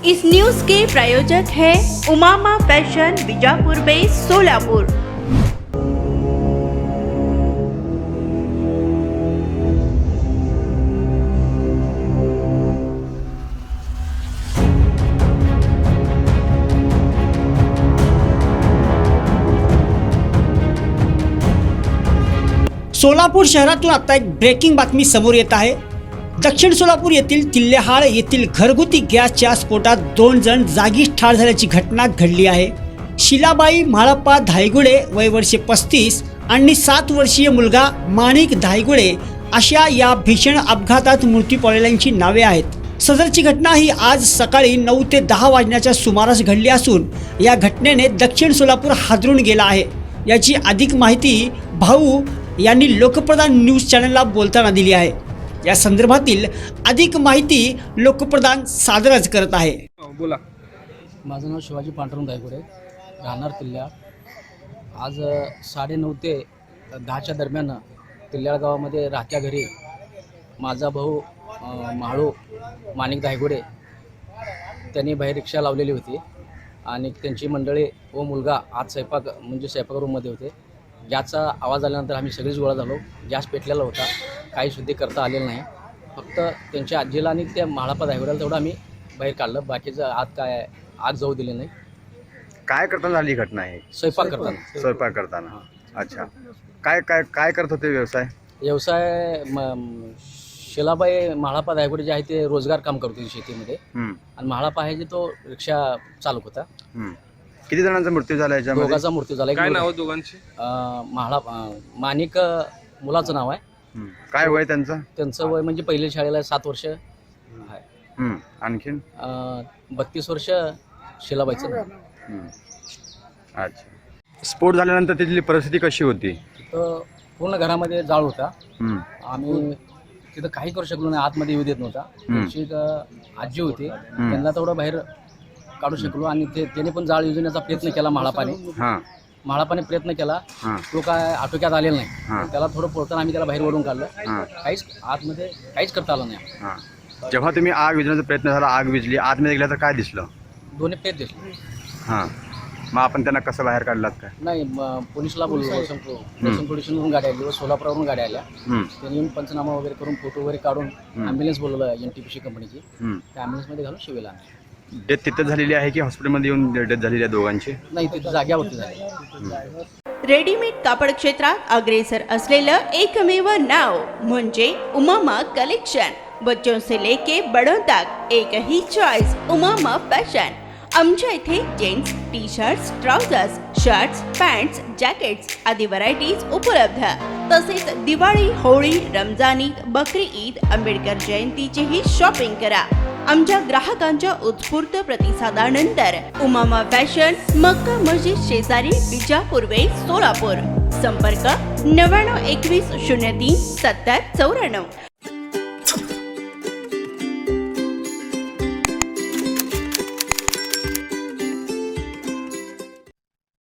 इस news के प्रायोजक है Umama fashion Bijapur base Solapur. Solapur शहरातून आता एक ब्रेकिंग बातमी समोर येत आहे। दक्षिण सोलापूर येथील तिल्लेहाळ येथील घरगुती गॅसच्या स्फोटात 2 जण जागीच ठार झाल्याची घटना घडली आहे। शिलाबाई म्हाळप्पा धायगुडे वय वर्षे 35 आणि 7 वर्षीय मुलगा माणिक धायगुडे अशा या भीषण अपघातात मृत्यू पावलेल्यांची नावे आहेत। सदरची घटना ही आज सकाळी 9 ते 10 वाजण्याच्या सुमारास घडली असून या घटनेने दक्षिण सोलापूर हादरून गेला आहे। याची अधिक माहिती भाऊ यांनी लोकप्रधान न्यूज चॅनलला बोलताना दिली आहे। या संदर्भातील अधिक माहिती लोकप्रधान सादरच करत आहे। बोला। माझं नाव शिवाजी पांडुरंग धायगुडे, राहणार तिल्ल्याळ। आज 9:30 ते 10च्या दरम्यान तिल्ल्याळ गावामध्ये राहत्या घरी माझा भाऊ म्हाळू माणिक धायगुडे त्यांनी बाहेर रिक्षा लावलेली होती आणि त्यांची मंडळी व मुलगा आज स्वयंपाक रूममध्ये होते। गॅसचा आवाज आल्यानंतर आम्ही सगळीच गोळा झालो। गॅस पेटलेला होता, काही शुद्धी करता आलेलं नाही। फक्त त्यांच्या आजीला आणि त्या म्हाळप्पा धायगुड्याला तेवढं आम्ही बाहेर काढलं, बाकीचं आत काय आग जाऊ दिले नाही। काय करताना झाली घटना आहे? स्वयंपाक करताना। अच्छा, काय काय काय करत होते व्यवसाय? शिलाबाई म्हाळप्पा धायगुडे जे आहे ते रोजगार काम करत होते शेतीमध्ये आणि म्हाळप्पा आहे जे तो रिक्षा चालक होता। किती जणांचा मृत्यू झाला याच्यामध्ये? दोघांचा मृत्यू झाला। काय नाव दोघांचे? माणिक मुलाचं नाव आहे। काय वय त्यांचं? त्यांचं वय म्हणजे पहिल्या शाळेला 7 वर्ष आहे। आणखीन 32 वर्ष शिलाबाईचं नाव। अच्छा, स्फोट झाल्यानंतर तिथली परिस्थिती कशी होती? तिथं पूर्ण घरामध्ये जाळ होता। आम्ही तिथं काही करू शकलो नाही, आतमध्ये येऊ देत नव्हता। त्यांची एक आजी होती, त्यांना तेवढं बाहेर काढू शकलो आणि त्याने पण जाळ योजण्याचा प्रयत्न केला। म्हाळप्पाने प्रयत्न केला, तो काय आटोक्यात आलेला नाही। त्याला थोडं पोळताना आम्ही त्याला बाहेर ओढून काढलं, काहीच आतमध्ये काहीच करता आलं नाही। जेव्हा तुम्ही आग विझवण्याचा प्रयत्न झाला, आग विझली, आतमध्ये गेल्या तर काय दिसलं? दोन्ही पेट दिसले। मग आपण त्यांना कसं बाहेर काढलात काय? नाही, पोलिसला बोललो, पोलिसांवरून गाड्या आली व सोलापुरावरून गाड्या आल्या। त्यांनी येऊन पंचनामा वगैरे करून फोटो वगैरे काढून ॲम्ब्युलन्स बोलवलं NTPC कंपनीची, त्या ॲम्ब्युलन्समध्ये घालून शिवेला। डेथ तिथं झालेली आहे की हॉस्पिटलमध्ये येऊन डेथ झालेली आहे दोघांची? नाही, तिथे जाग्यावरती झाली। रेडीमेड कापड क्षेत्रात अग्रेसर असलेलं एकमेव नाव म्हणजे उमामा कलेक्शन। बच्चों से लेके बड़ों तक एक ही चॉइस, उमामा फैशन। आमच्या इथे gents T shirts, trousers, shirts, pants, jackets आदी व्हरायटीज उपलब्ध। तसेच दिवाळी, होळी, रमजान ईद, बकरी ईद, आंबेडकर जयंतीचीही शॉपिंग करा। आमच्या ग्राहकांच्या उत्स्फूर्त प्रतिसादानंतर उमामा फॅशन, मक्का मस्जिद शेजारी, बीजापुर वेस सोलापूर। संपर्क 99 21 03 70 94।